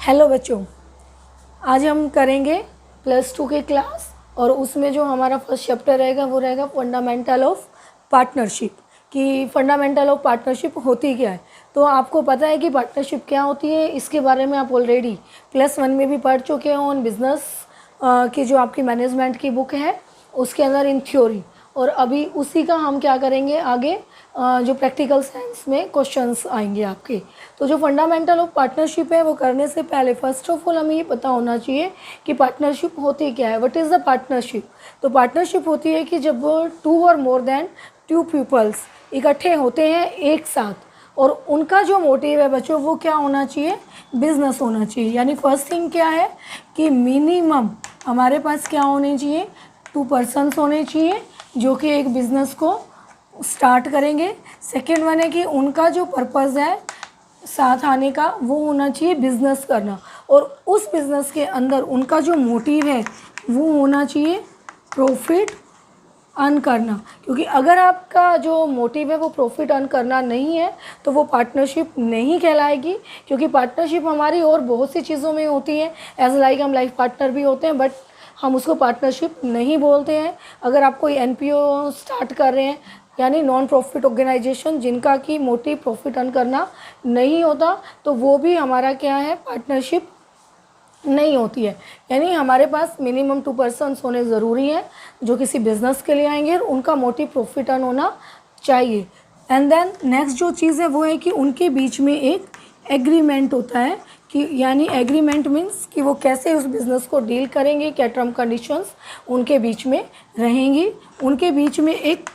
Hello बच्चों, आज हम करेंगे +2 के क्लास और उसमें जो हमारा फर्स्ट चैप्टर रहेगा वो रहेगा फंडामेंटल ऑफ पार्टनरशिप। कि फंडामेंटल ऑफ पार्टनरशिप होती क्या है। तो आपको पता है कि पार्टनरशिप क्या होती है, इसके बारे में आप ऑलरेडी +1 में भी पढ़ चुके हो। ऑन बिजनेस की जो आपकी मैनेजमेंट की बुक है उसके अंदर इन थ्योरी, और अभी उसी का हम क्या करेंगे आगे जो प्रैक्टिकल साइंस में क्वेश्चंस आएंगे आपके। तो जो फंडामेंटल ऑफ पार्टनरशिप है वो करने से पहले फर्स्ट ऑफ ऑल हमें ये पता होना चाहिए कि पार्टनरशिप होती क्या है। What is the partnership. तो पार्टनरशिप होती है कि जब 2 और मोर देन 2 पीपल्स इकट्ठे होते हैं एक साथ, और उनका जो मोटिव है बच्चों वो क्या होना चाहिए, बिजनेस होना चाहिए। यानी फर्स्ट थिंग क्या है कि मिनिमम हमारे पास क्या होने चाहिए, 2 पर्सन्स होने चाहिए जो कि एक बिज़नेस को स्टार्ट करेंगे। सेकेंड वन है कि उनका जो पर्पज़ है साथ आने का वो होना चाहिए बिज़नेस करना, और उस बिज़नेस के अंदर उनका जो मोटिव है वो होना चाहिए प्रॉफिट अर्न करना। क्योंकि अगर आपका जो मोटिव है वो प्रॉफिट अर्न करना नहीं है तो वो पार्टनरशिप नहीं कहलाएगी। क्योंकि पार्टनरशिप हमारी और बहुत सी चीज़ों में होती है, एज लाइक हम लाइफ पार्टनर भी होते हैं, बट हम उसको पार्टनरशिप नहीं बोलते हैं। अगर आप कोई NPO स्टार्ट कर रहे हैं यानी नॉन प्रॉफिट ऑर्गेनाइजेशन जिनका कि मोटिव प्रॉफिट अर्न करना नहीं होता, तो वो भी हमारा क्या है, पार्टनरशिप नहीं होती है। यानी हमारे पास मिनिमम 2 पर्सन्स होने ज़रूरी हैं जो किसी बिज़नेस के लिए आएंगे और उनका मोटिव प्रॉफिट अर्न होना चाहिए। एंड देन नेक्स्ट जो चीज़ है वो है कि उनके बीच में एक एग्रीमेंट होता है कि यानी एग्रीमेंट मीन्स कि वो कैसे उस बिज़नेस को डील करेंगे, क्या टर्म कंडीशंस उनके बीच में रहेंगी। उनके बीच में एक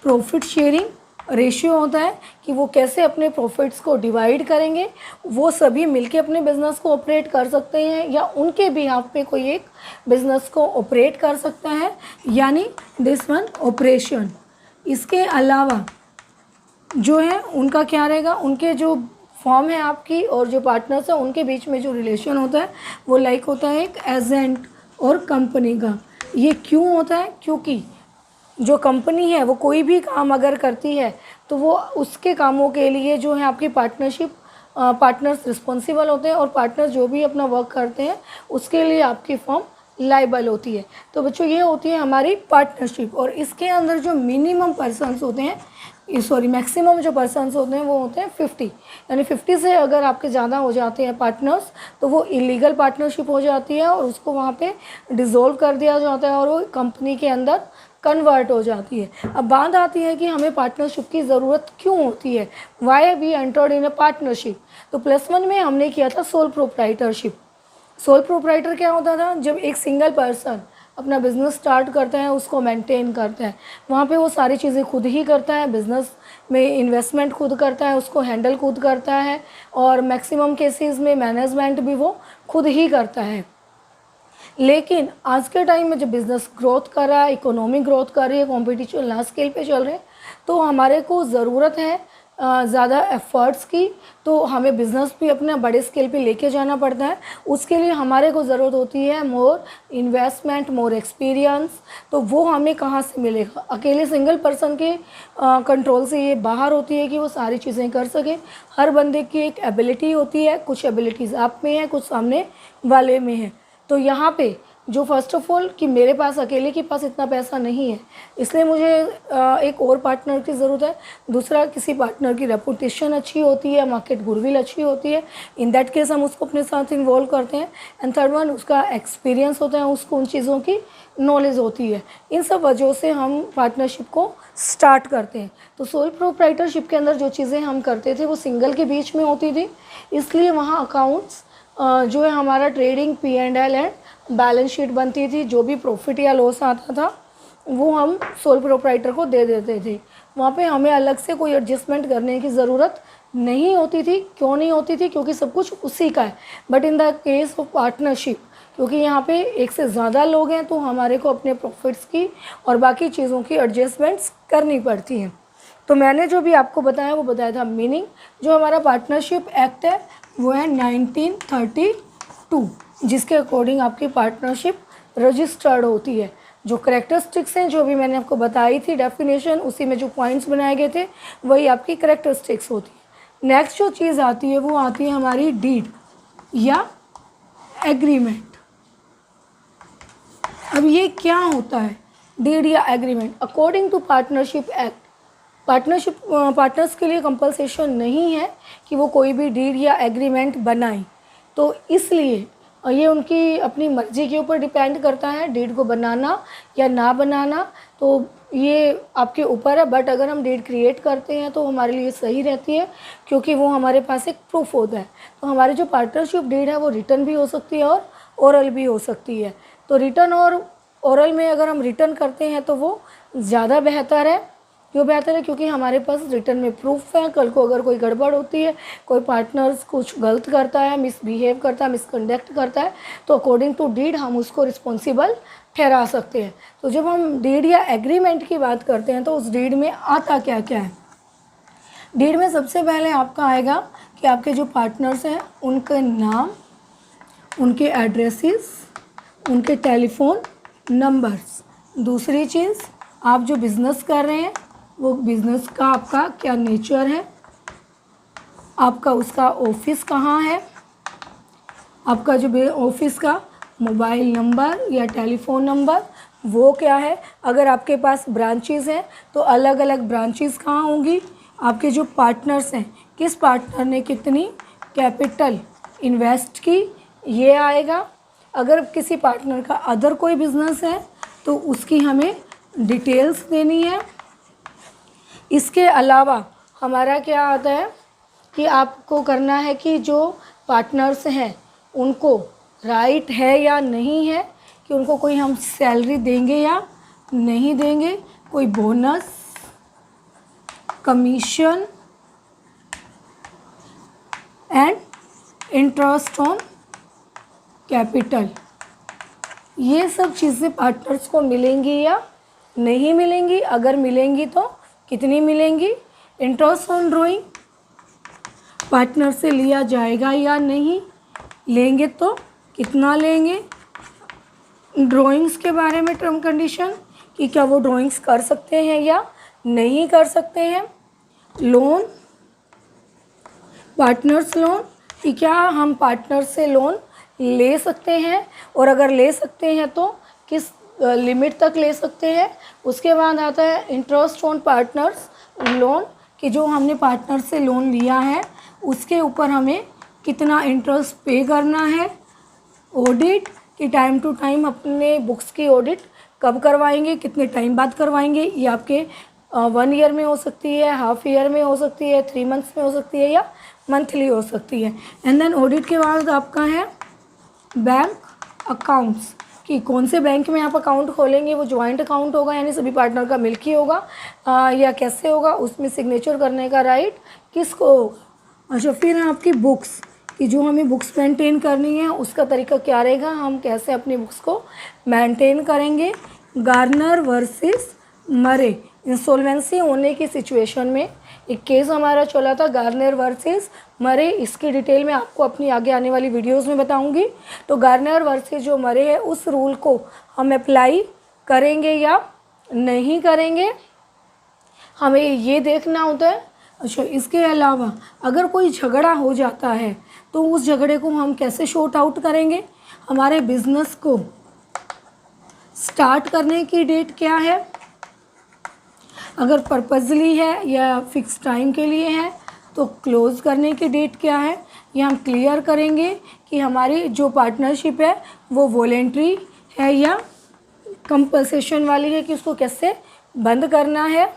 प्रॉफिट शेयरिंग रेशियो होता है कि वो कैसे अपने प्रॉफिट्स को डिवाइड करेंगे। वो सभी मिलके अपने बिज़नेस को ऑपरेट कर सकते हैं या उनके बिहाफ पे कोई एक बिज़नेस को ऑपरेट कर सकता है, यानी दिस वन ऑपरेशन। इसके अलावा जो है उनका क्या रहेगा, उनके जो फॉर्म है आपकी और जो पार्टनर्स है उनके बीच में जो रिलेशन होता है वो लाइक होता है एक एजेंट और कंपनी का। ये क्यों होता है, क्योंकि जो कंपनी है वो कोई भी काम अगर करती है तो वो उसके कामों के लिए जो है आपकी पार्टनर्स रिस्पॉन्सिबल होते हैं, और पार्टनर्स जो भी अपना वर्क करते हैं उसके लिए आपकी फर्म लाइबल होती है। तो बच्चों ये होती है हमारी पार्टनरशिप, और इसके अंदर जो मिनिमम पर्सन्स होते हैं मैक्सिमम जो पर्सन्स होते हैं वो होते हैं 50। यानी 50 से अगर आपके ज़्यादा हो जाते हैं पार्टनर्स तो वो इलीगल पार्टनरशिप हो जाती है और उसको वहाँ पे डिज़ोल्व कर दिया जाता है और वो कंपनी के अंदर कन्वर्ट हो जाती है। अब बात आती है कि हमें पार्टनरशिप की ज़रूरत क्यों होती है, why we entered in a partnership. तो +1 में हमने किया था सोल प्रोप्राइटरशिप। सोल प्रोप्राइटर क्या होता था, जब एक सिंगल पर्सन अपना बिज़नेस स्टार्ट करता है, उसको मेंटेन करता है, वहाँ पे वो सारी चीज़ें खुद ही करता है, बिज़नेस में इन्वेस्टमेंट खुद करता है, उसको हैंडल खुद करता है, और मैक्सिमम केसेस में मैनेजमेंट भी वो खुद ही करता है। लेकिन आज के टाइम में जब बिज़नेस ग्रोथ कर रहा है, इकोनॉमी ग्रोथ कर रही है, कॉम्पिटिशन लार्ज स्केल पे चल रहे हैं, तो हमारे को ज़रूरत है ज़्यादा एफ़र्ट्स की। तो हमें बिज़नेस भी अपना बड़े स्केल पे लेके जाना पड़ता है। उसके लिए हमारे को ज़रूरत होती है मोर इन्वेस्टमेंट, मोर एक्सपीरियंस। तो वो हमें कहाँ से मिलेगा, अकेले सिंगल पर्सन के कंट्रोल से ये बाहर होती है कि वो सारी चीज़ें कर सके। हर बंदे की एक एबिलिटी होती है, कुछ एबिलिटीज़ आप में है, कुछ सामने वाले में है। तो यहाँ पे जो फर्स्ट ऑफ ऑल कि मेरे पास अकेले के पास इतना पैसा नहीं है, इसलिए मुझे एक और पार्टनर की ज़रूरत है। दूसरा, किसी पार्टनर की रेपुटेशन अच्छी होती है, मार्केट गुडविल अच्छी होती है, इन दैट केस हम उसको अपने साथ इन्वॉल्व करते हैं। एंड थर्ड वन, उसका एक्सपीरियंस होता है, उसको उन चीज़ों की नॉलेज होती है। इन सब वजहों से हम पार्टनरशिप को स्टार्ट करते हैं। तो सोल प्रोप्राइटरशिप के अंदर जो चीज़ें हम करते थे वो सिंगल के बीच में होती थी, इसलिए वहाँ अकाउंट्स जो है हमारा trading P&L and balance sheet बनती थी। जो भी प्रॉफिट या लॉस आता था वो हम सोल प्रोप्राइटर को दे देते थे। वहाँ पे हमें अलग से कोई एडजस्टमेंट करने की ज़रूरत नहीं होती थी। क्यों नहीं होती थी, क्योंकि सब कुछ उसी का है। But in the case of partnership, क्योंकि यहाँ पे एक से ज़्यादा लोग हैं तो हमारे को अपने प्रॉफिट्स की और बाकी चीज़ों की एडजस्टमेंट्स करनी पड़ती हैं। तो मैंने जो भी आपको बताया वो बताया था मीनिंग। जो हमारा पार्टनरशिप एक्ट है वो है 1932, जिसके अकॉर्डिंग आपकी पार्टनरशिप रजिस्टर्ड होती है। जो करेक्टरिस्टिक्स हैं जो भी मैंने आपको बताई थी डेफिनेशन, उसी में जो पॉइंट्स बनाए गए थे वही आपकी करेक्टरिस्टिक्स होती है। नेक्स्ट जो चीज़ आती है वो आती है हमारी डीड या एग्रीमेंट। अब ये क्या होता है डीड या agreement? According to partnership act, partners के लिए कंपल्सेशन नहीं है कि वो कोई भी डीड या एग्रीमेंट बनाएं, तो इसलिए ये उनकी अपनी मर्ज़ी के ऊपर डिपेंड करता है डीड को बनाना या ना बनाना, तो ये आपके ऊपर है। बट अगर हम डीड क्रिएट करते हैं तो हमारे लिए सही रहती है, क्योंकि वो हमारे पास एक प्रूफ होता है। तो हमारी जो पार्टनरशिप डीड है वो रिटन भी हो सकती है और ओरल भी हो सकती है। तो रिटन और ओरल में अगर हम रिटन करते हैं तो वो ज़्यादा बेहतर है। क्यों बेहतर है? क्योंकि हमारे पास रिटन में प्रूफ है। कल को अगर कोई गड़बड़ होती है, कोई पार्टनर्स कुछ गलत करता है, मिसबिहेव करता है, मिसकंडक्ट करता है, तो अकॉर्डिंग टू डीड हम उसको रिस्पॉन्सिबल ठहरा सकते हैं। तो जब हम डीड या एग्रीमेंट की बात करते हैं तो उस डीड में आता क्या क्या है? डीड में सबसे पहले आपका आएगा कि आपके जो पार्टनर्स हैं उनके नाम, उनके एड्रेसेस, उनके टेलीफोन नंबर्स। दूसरी चीज़, आप जो बिज़नेस कर रहे हैं वो बिज़नेस का आपका क्या नेचर है, आपका उसका ऑफिस कहाँ है, आपका जो ऑफिस का मोबाइल नंबर या टेलीफोन नंबर वो क्या है। अगर आपके पास ब्रांचेस हैं तो अलग अलग ब्रांचेस कहाँ होंगी। आपके जो पार्टनर्स हैं, किस पार्टनर ने कितनी कैपिटल इन्वेस्ट की, ये आएगा। अगर किसी पार्टनर का अदर कोई बिज़नेस है तो उसकी हमें डिटेल्स देनी है। इसके अलावा हमारा क्या आता है कि आपको करना है कि जो पार्टनर्स हैं उनको राइट है या नहीं है कि उनको कोई हम सैलरी देंगे या नहीं देंगे, कोई bonus, commission and interest on capital. ये सब चीज़ें पार्टनर्स को मिलेंगी या नहीं मिलेंगी। अगर मिलेंगी तो कितनी मिलेंगी। इंटरेस्ट ऑन ड्राइंग पार्टनर से लिया जाएगा या नहीं, लेंगे तो कितना लेंगे। ड्राइंग्स के बारे में टर्म कंडीशन कि क्या वो ड्राइंग्स कर सकते हैं या नहीं कर सकते हैं। लोन, पार्टनर्स लोन कि क्या हम पार्टनर से लोन ले सकते हैं, और अगर ले सकते हैं तो किस लिमिट तक ले सकते हैं। उसके बाद आता है इंटरेस्ट ऑन पार्टनर्स लोन कि जो हमने पार्टनर से लोन लिया है उसके ऊपर हमें कितना इंटरेस्ट पे करना है। ऑडिट कि टाइम टू टाइम अपने बुक्स की ऑडिट कब करवाएंगे, कितने टाइम बाद करवाएंगे। ये आपके 1 ईयर में हो सकती है, हाफ ईयर में हो सकती है, 3 मंथ्स में हो सकती है या मंथली हो सकती है। एंड देन ऑडिट के बाद आपका है बैंक अकाउंट्स कि कौन से बैंक में आप अकाउंट खोलेंगे, वो जॉइंट अकाउंट होगा यानी सभी पार्टनर का मिलके होगा या कैसे होगा, उसमें सिग्नेचर करने का राइट किसको होगा। अच्छा, फिर है आपकी बुक्स कि जो हमें बुक्स मेंटेन करनी है उसका तरीका क्या रहेगा, हम कैसे अपनी बुक्स को मेंटेन करेंगे। गार्नर वर्सेस मरे, इंसॉल्वेंसी होने की सिचुएशन में एक केस हमारा चला था गार्नर वर्सेस मरे। इसकी डिटेल में आपको अपनी आगे आने वाली वीडियोस में बताऊंगी। तो गार्नर वर्सेस जो मरे है उस रूल को हम अप्लाई करेंगे या नहीं करेंगे, हमें ये देखना होता है। अच्छा, इसके अलावा अगर कोई झगड़ा हो जाता है तो उस झगड़े को हम कैसे शॉर्ट आउट करेंगे। हमारे बिजनेस को स्टार्ट करने की डेट क्या है, अगर पर्पजली है या फिक्स टाइम के लिए है तो क्लोज़ करने की डेट क्या है। ये हम क्लियर करेंगे कि हमारी जो पार्टनरशिप है वो वॉलेंट्री है या कंपल्सेशन वाली है कि उसको कैसे बंद करना है।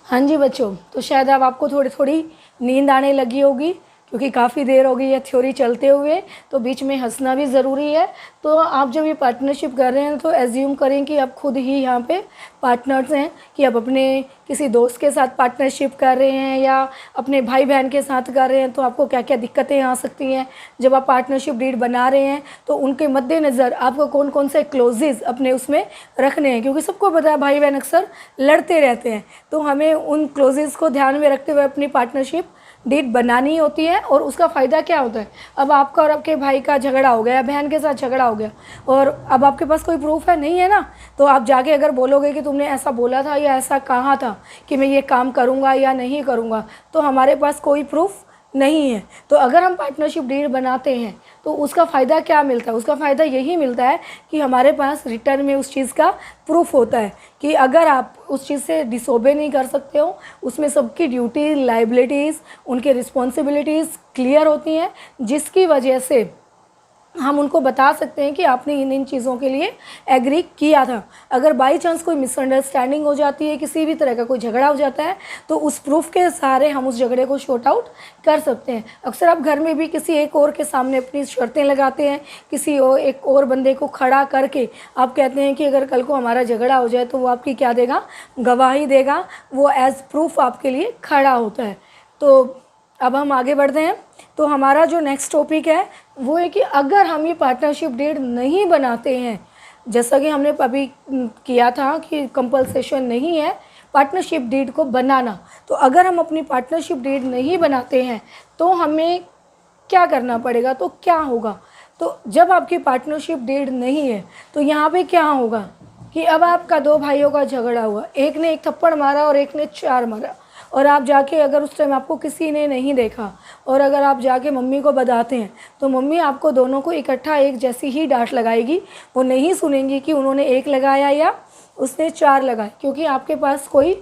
हाँ जी बच्चों, तो शायद अब आपको थोड़ी थोड़ी नींद आने लगी होगी क्योंकि काफ़ी देर हो गई है थ्योरी चलते हुए, तो बीच में हंसना भी ज़रूरी है। तो आप जब ये पार्टनरशिप कर रहे हैं तो एज्यूम करें कि आप खुद ही यहाँ पे पार्टनर्स हैं, कि आप अपने किसी दोस्त के साथ पार्टनरशिप कर रहे हैं या अपने भाई बहन के साथ कर रहे हैं, तो आपको क्या क्या दिक्कतें आ सकती हैं। जब आप पार्टनरशिप डीड बना रहे हैं तो उनके मद्देनज़र आपको कौन कौन से क्लोजेज़ अपने उसमें रखने हैं, क्योंकि सबको पता है भाई बहन अक्सर लड़ते रहते हैं, तो हमें उन क्लोजेज़ को ध्यान में रखते हुए अपनी पार्टनरशिप डीड बनानी होती है। और उसका फ़ायदा क्या होता है, अब आपका और आपके भाई का झगड़ा हो गया, बहन के साथ झगड़ा हो गया और अब आपके पास कोई प्रूफ है नहीं है ना, तो आप जाके अगर बोलोगे कि तुमने ऐसा बोला था या ऐसा कहा था कि मैं ये काम करूँगा या नहीं करूँगा, तो हमारे पास कोई प्रूफ नहीं है। तो अगर हम पार्टनरशिप डीड बनाते हैं तो उसका फ़ायदा क्या मिलता है? उसका फ़ायदा यही मिलता है कि हमारे पास रिटर्न में उस चीज़ का प्रूफ होता है कि अगर आप उस चीज़ से डिसोबे नहीं कर सकते हो, उसमें सबकी ड्यूटी, लाइबिलिटीज़, उनके रिस्पॉन्सिबिलिटीज़ क्लियर होती हैं, जिसकी वजह से हम उनको बता सकते हैं कि आपने इन इन चीज़ों के लिए एग्री किया था। अगर बाई चांस कोई मिसअंडरस्टैंडिंग हो जाती है, किसी भी तरह का कोई झगड़ा हो जाता है, तो उस प्रूफ के सहारे हम उस झगड़े को शॉर्ट आउट कर सकते हैं। अक्सर आप घर में भी किसी एक और के सामने अपनी शर्तें लगाते हैं, किसी एक और बंदे को खड़ा करके आप कहते हैं कि अगर कल को हमारा झगड़ा हो जाए तो वो आपकी क्या देगा? गवाही देगा। वो एज़ प्रूफ आपके लिए खड़ा होता है। तो अब हम आगे बढ़ते हैं। तो हमारा जो नेक्स्ट टॉपिक है वो है कि अगर हम ये पार्टनरशिप डीड नहीं बनाते हैं, जैसा कि हमने अभी किया था कि कंपल्सेशन नहीं है पार्टनरशिप डीड को बनाना, तो अगर हम अपनी पार्टनरशिप डीड नहीं बनाते हैं तो हमें क्या करना पड़ेगा? तो क्या होगा? तो जब आपकी पार्टनरशिप डीड नहीं है तो यहाँ पे क्या होगा कि अब आपका दो भाइयों का झगड़ा हुआ, एक ने एक थप्पड़ मारा और एक ने 4 मारा, और आप जाके अगर उस टाइम आपको किसी ने नहीं देखा और अगर आप जाके मम्मी को बताते हैं तो मम्मी आपको दोनों को इकट्ठा एक जैसी ही डांट लगाएगी। वो नहीं सुनेंगी कि उन्होंने 1 लगाया या उसने 4 लगाए, क्योंकि आपके पास कोई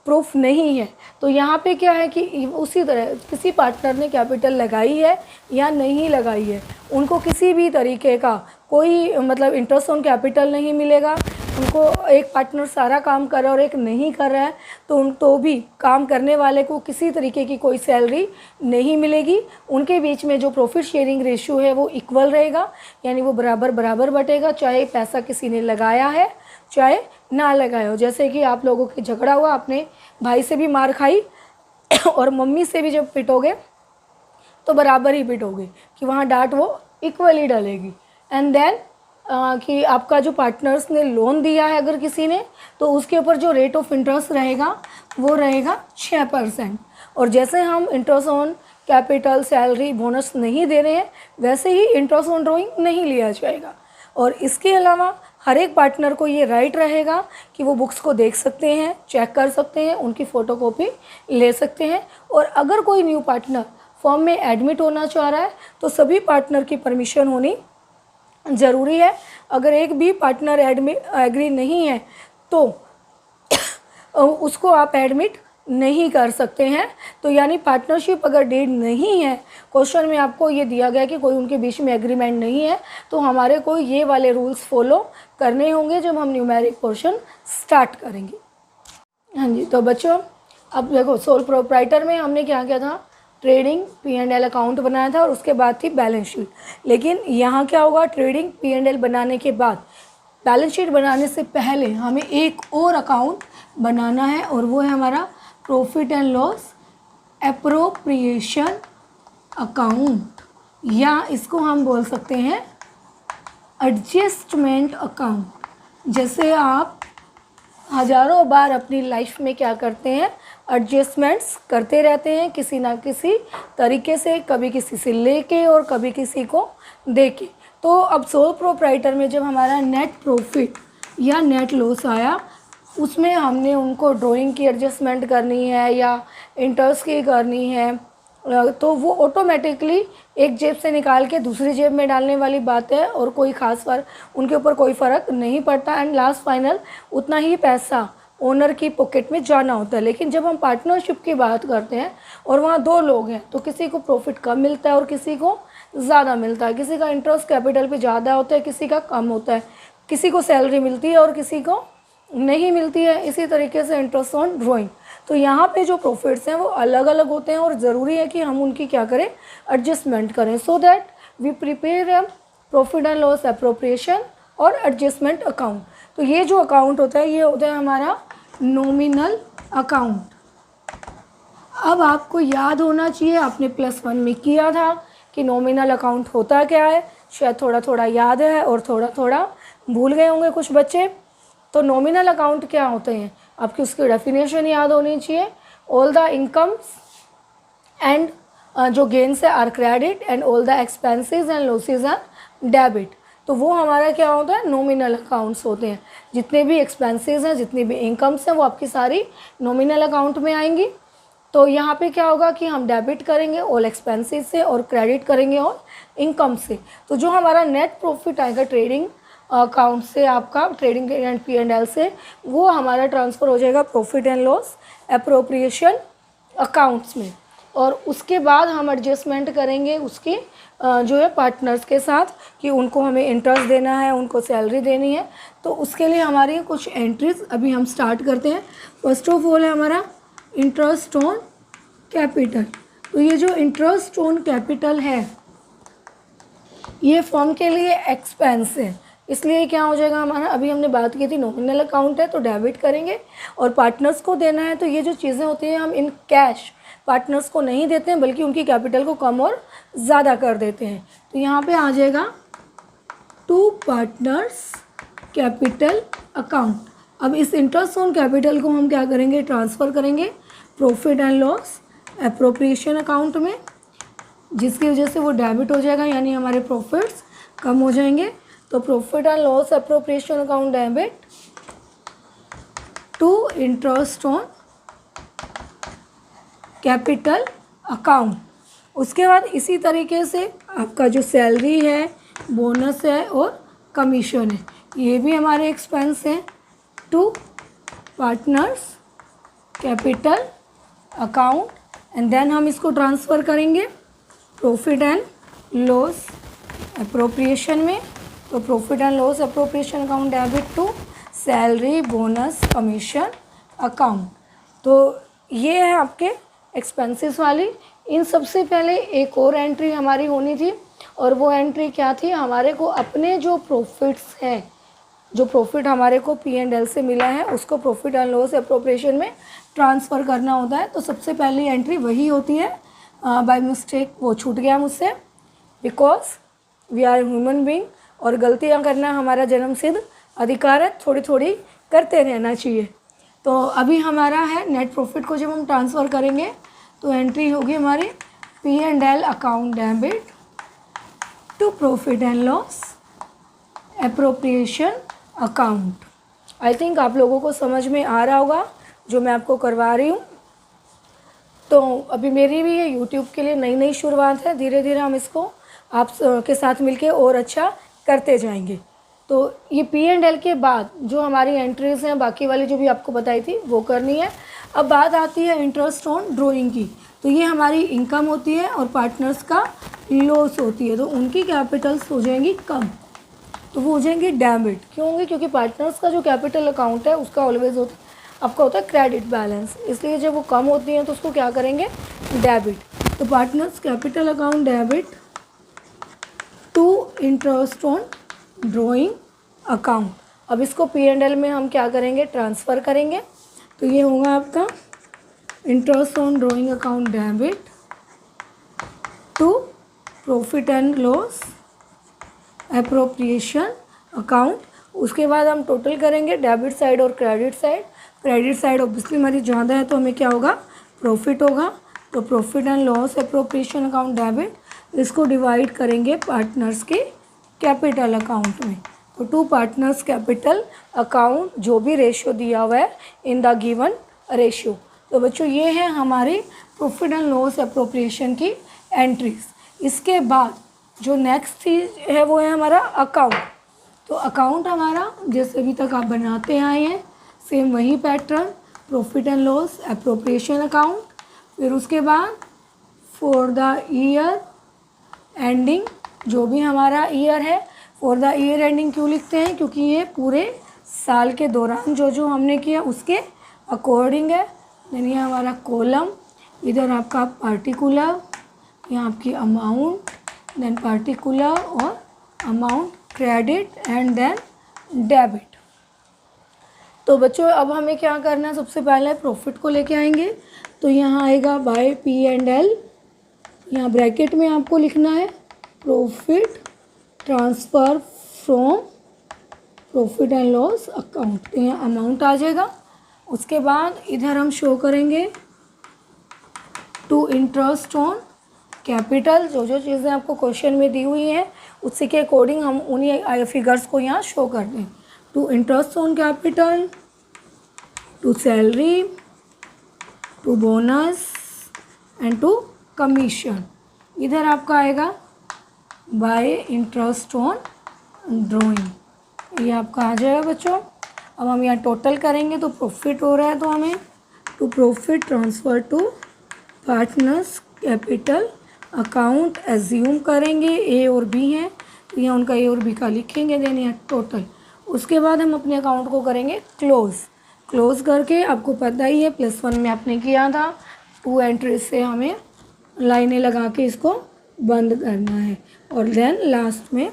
प्रूफ नहीं है। तो यहाँ पे क्या है कि उसी तरह किसी पार्टनर ने कैपिटल लगाई है या नहीं लगाई है, उनको किसी भी तरीके का कोई मतलब इंटरेस्ट ऑन कैपिटल नहीं मिलेगा। उनको एक पार्टनर सारा काम कर रहा है और एक नहीं कर रहा है तो भी काम करने वाले को किसी तरीके की कोई सैलरी नहीं मिलेगी। उनके बीच में जो प्रॉफिट शेयरिंग रेशियो है वो इक्वल रहेगा, यानी वो बराबर बराबर बटेगा, चाहे पैसा किसी ने लगाया है चाहे ना लगाया हो। जैसे कि आप लोगों के झगड़ा हुआ, आपने भाई से भी मार खाई और मम्मी से भी जब पिटोगे तो बराबर ही पिटोगे कि वहाँ डांट वो इक्वली डलेगी। एंड देन कि आपका जो पार्टनर्स ने लोन दिया है अगर किसी ने, तो उसके ऊपर जो रेट ऑफ इंटरेस्ट रहेगा वो रहेगा 6%। और जैसे हम interest on capital, salary, bonus नहीं दे रहे हैं, वैसे ही इंटरेस्ट ऑन ड्राइंग नहीं लिया जाएगा। और इसके अलावा हर एक पार्टनर को ये राइट रहेगा कि वो बुक्स को देख सकते हैं, चेक कर सकते हैं, उनकी फ़ोटोकॉपी ले सकते हैं। और अगर कोई न्यू पार्टनर फर्म में एडमिट होना चाह रहा है तो सभी पार्टनर की परमिशन होनी ज़रूरी है। अगर एक भी पार्टनर एग्री नहीं है तो उसको आप एडमिट नहीं कर सकते हैं। तो यानी पार्टनरशिप अगर डीड नहीं है, क्वेश्चन में आपको ये दिया गया कि कोई उनके बीच में एग्रीमेंट नहीं है, तो हमारे को ये वाले रूल्स फॉलो करने होंगे जब हम न्यूमेरिक पोर्शन स्टार्ट करेंगे। हाँ जी, तो बच्चों अब देखो सोल प्रोप्राइटर में हमने क्या किया था? ट्रेडिंग P&L अकाउंट बनाया था और उसके बाद थी बैलेंस शीट। लेकिन यहाँ क्या होगा? ट्रेडिंग P&L बनाने के बाद बैलेंस शीट बनाने से पहले हमें एक और अकाउंट बनाना है और वो है हमारा profit and loss appropriation account, या इसको हम बोल सकते हैं एडजस्टमेंट अकाउंट। जैसे आप हज़ारों बार अपनी लाइफ में क्या करते हैं? एडजस्टमेंट्स करते रहते हैं किसी ना किसी तरीके से, कभी किसी से लेके और कभी किसी को दे के। तो अब सोल प्रोप्राइटर में जब हमारा नेट प्रॉफिट या नेट लॉस आया, उसमें हमने उनको ड्राइंग की एडजस्टमेंट करनी है या इंटरेस्ट की करनी है, तो वो ऑटोमेटिकली एक जेब से निकाल के दूसरी जेब में डालने वाली बात है और कोई ख़ास उनके ऊपर कोई फ़र्क नहीं पड़ता। एंड लास्ट फाइनल उतना ही पैसा ओनर की पॉकेट में जाना होता है। लेकिन जब हम पार्टनरशिप की बात करते हैं और वहाँ 2 लोग हैं तो किसी को प्रॉफिट कम मिलता है और किसी को ज़्यादा मिलता है। किसी का इंटरेस्ट कैपिटल पे ज़्यादा होता है, किसी का कम होता है, किसी को सैलरी मिलती है और किसी को नहीं मिलती है। इसी तरीके से इंटरेस्ट ऑन ड्राइंग। तो यहाँ पे जो प्रॉफिट्स हैं वो अलग अलग होते हैं और ज़रूरी है कि हम उनकी क्या करें? एडजस्टमेंट करें, so that we prepare profit and loss appropriation और एडजस्टमेंट अकाउंट। तो ये जो अकाउंट होता है ये होता है हमारा नॉमिनल अकाउंट। अब आपको याद होना चाहिए, आपने +1 में किया था कि नॉमिनल अकाउंट होता क्या है। शायद थोड़ा थोड़ा याद है और थोड़ा थोड़ा भूल गए होंगे कुछ बच्चे। तो नॉमिनल अकाउंट क्या होते हैं? आपकी उसकी डेफिनेशन याद होनी चाहिए। ऑल द इनकम्स एंड जो गेन्स है are credit and all the expenses and losses are debit. तो वो हमारा क्या होता है? नॉमिनल अकाउंट्स होते हैं। जितने भी एक्सपेंसेस हैं, जितनी भी इनकम्स हैं, वो आपकी सारी नॉमिनल अकाउंट में आएंगी। तो यहाँ पे क्या होगा कि हम डेबिट करेंगे ऑल एक्सपेंसेस से और क्रेडिट करेंगे ऑल इनकम से। तो जो हमारा नेट प्रॉफिट आएगा ट्रेडिंग अकाउंट से, आपका ट्रेडिंग एंड P&L से, वो हमारा ट्रांसफ़र हो जाएगा profit and loss appropriation accounts में। और उसके बाद हम एडजस्टमेंट करेंगे उसकी जो है पार्टनर्स के साथ कि उनको हमें इंटरेस्ट देना है, उनको सैलरी देनी है। तो उसके लिए हमारी कुछ एंट्रीज अभी हम स्टार्ट करते हैं। फर्स्ट ऑफ ऑल है हमारा इंटरेस्ट ऑन कैपिटल। तो ये जो इंटरेस्ट ऑन कैपिटल है ये फर्म के लिए एक्सपेंस है, इसलिए क्या हो जाएगा हमारा, अभी हमने बात की थी नॉमिनल अकाउंट है तो डेबिट करेंगे, और पार्टनर्स को देना है तो ये जो चीज़ें होती हैं हम इन कैश पार्टनर्स को नहीं देते हैं बल्कि उनकी कैपिटल को कम और ज़्यादा कर देते हैं। तो यहाँ पे आ जाएगा टू पार्टनर्स कैपिटल अकाउंट। अब इस इंटरेस्ट ऑन कैपिटल को हम क्या करेंगे, ट्रांसफ़र करेंगे profit and loss appropriation account में, जिसकी वजह से वो डेबिट हो जाएगा, यानी हमारे प्रॉफिट्स कम हो जाएंगे। तो profit and loss appropriation account debit to interest on capital account. उसके बाद इसी तरीके से आपका जो सैलरी है, बोनस है और कमीशन है, ये भी हमारे एक्सपेंस हैं to partners capital account, and then हम इसको ट्रांसफ़र करेंगे प्रॉफिट एंड लॉस एप्रोप्रिएशन में। तो profit and loss appropriation account debit to salary bonus commission account. तो ये है आपके एक्सपेंसेस वाली। इन सबसे पहले एक और एंट्री हमारी होनी थी, और वो एंट्री क्या थी, हमारे को अपने जो प्रॉफिट्स हैं, जो प्रॉफिट हमारे को P&L से मिला है उसको प्रॉफिट एंड लॉस एप्रोप्रिएशन में ट्रांसफ़र करना होता है। तो सबसे पहली एंट्री वही होती है। बाय मिस्टेक वो छूट गया मुझसे, because we are human being और गलतियां करना हमारा जन्मसिद्ध अधिकार है, थोड़ी थोड़ी करते रहना चाहिए। तो अभी हमारा है नेट प्रॉफिट को जब हम ट्रांसफ़र करेंगे तो एंट्री होगी हमारी P&L account debit to profit and loss appropriation account. I think आप लोगों को समझ में आ रहा होगा जो मैं आपको करवा रही हूँ। तो अभी मेरी भी ये यूट्यूब के लिए नई नई शुरुआत है, धीरे धीरे हम इसको आप के साथ मिलके और अच्छा करते जाएंगे। तो ये P&L के बाद जो हमारी एंट्रीज हैं बाकी वाली जो भी आपको बताई थी वो करनी है। अब बात आती है इंटरेस्ट ऑन ड्राइंग की। तो ये हमारी इनकम होती है और पार्टनर्स का लॉस होती है, तो उनकी कैपिटल्स हो जाएंगी कम, तो वो हो जाएंगी डेबिट। क्यों होंगी, क्योंकि पार्टनर्स का जो कैपिटल अकाउंट है उसका ऑलवेज आपका होता है क्रेडिट बैलेंस, इसलिए जब वो कम होती हैं तो उसको क्या करेंगे, डेबिट। तो partners capital account debit to interest on drawing account. अब इसको P&L में हम क्या करेंगे, ट्रांसफ़र करेंगे। तो ये होगा आपका interest on drawing account debit to profit and loss appropriation account. उसके बाद हम टोटल करेंगे डेबिट साइड और credit side. Credit side obviously हमारी ज़्यादा है तो हमें क्या होगा, प्रॉफिट होगा। तो profit and loss appropriation account debit, इसको डिवाइड करेंगे पार्टनर्स के कैपिटल अकाउंट में। तो टू पार्टनर्स कैपिटल अकाउंट, जो भी रेशियो दिया हुआ है इन द गिवन रेशियो। तो बच्चों ये है हमारी प्रॉफिट एंड लॉस एप्रोप्रिएशन की एंट्रीज। इसके बाद जो नेक्स्ट चीज़ है वो है हमारा अकाउंट। तो अकाउंट हमारा जैसे अभी तक आप बनाते आए हैं सेम वही pattern, profit and loss appropriation account. फिर उसके बाद फॉर द ईयर एंडिंग, जो भी हमारा ईयर है, फॉर द ईयर एंडिंग क्यों लिखते हैं, क्योंकि ये पूरे साल के दौरान जो जो हमने किया उसके अकॉर्डिंग है। देन ये हमारा कॉलम, इधर आपका पार्टिकुलर, यहाँ आपकी अमाउंट, देन पार्टिकुलर और amount, credit and then debit. तो बच्चों अब हमें क्या करना है, सबसे पहले प्रॉफिट को लेके आएंगे। तो यहाँ आएगा बाय P&L, यहाँ ब्रैकेट में आपको लिखना है profit transfer from profit and loss account. तो यहाँ अमाउंट आ जाएगा। उसके बाद इधर हम शो करेंगे टू इंटरेस्ट ऑन कैपिटल। जो जो चीज़ें आपको क्वेश्चन में दी हुई हैं उसी के अकॉर्डिंग हम उन्हीं फिगर्स को यहाँ शो कर दें। To interest on capital, to salary, to bonus, and to commission. इधर आपका आएगा बाय इंटरेस्ट ऑन ड्राइंग, ये आपका आ जाएगा बच्चों। अब हम यहाँ टोटल करेंगे तो प्रॉफिट हो रहा है, तो हमें to profit transfer to partners capital account assume करेंगे। ए और बी हैं तो यहाँ उनका ए और बी का लिखेंगे, देन यहाँ टोटल। उसके बाद हम अपने अकाउंट को करेंगे क्लोज करके, आपको पता ही है +1 में आपने किया था, 2 एंट्री से हमें लाइनें लगा के इसको बंद करना है, और देन लास्ट में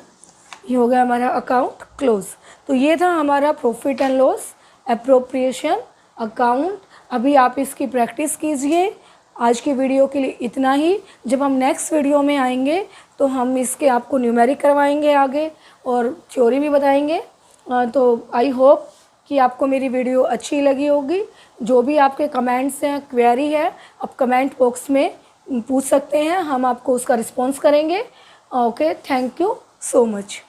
ये हो गया हमारा अकाउंट क्लोज। तो ये था हमारा profit and loss appropriation account. अभी आप इसकी प्रैक्टिस कीजिए। आज की वीडियो के लिए इतना ही। जब हम नेक्स्ट वीडियो में आएंगे तो हम इसके आपको न्यूमेरिक करवाएंगे आगे, और थ्योरी भी बताएंगे। तो आई होप कि आपको मेरी वीडियो अच्छी लगी होगी। जो भी आपके कमेंट्स हैं, क्वेरी है, आप कमेंट बॉक्स में पूछ सकते हैं, हम आपको उसका रिस्पॉन्स करेंगे। Okay, thank you so much.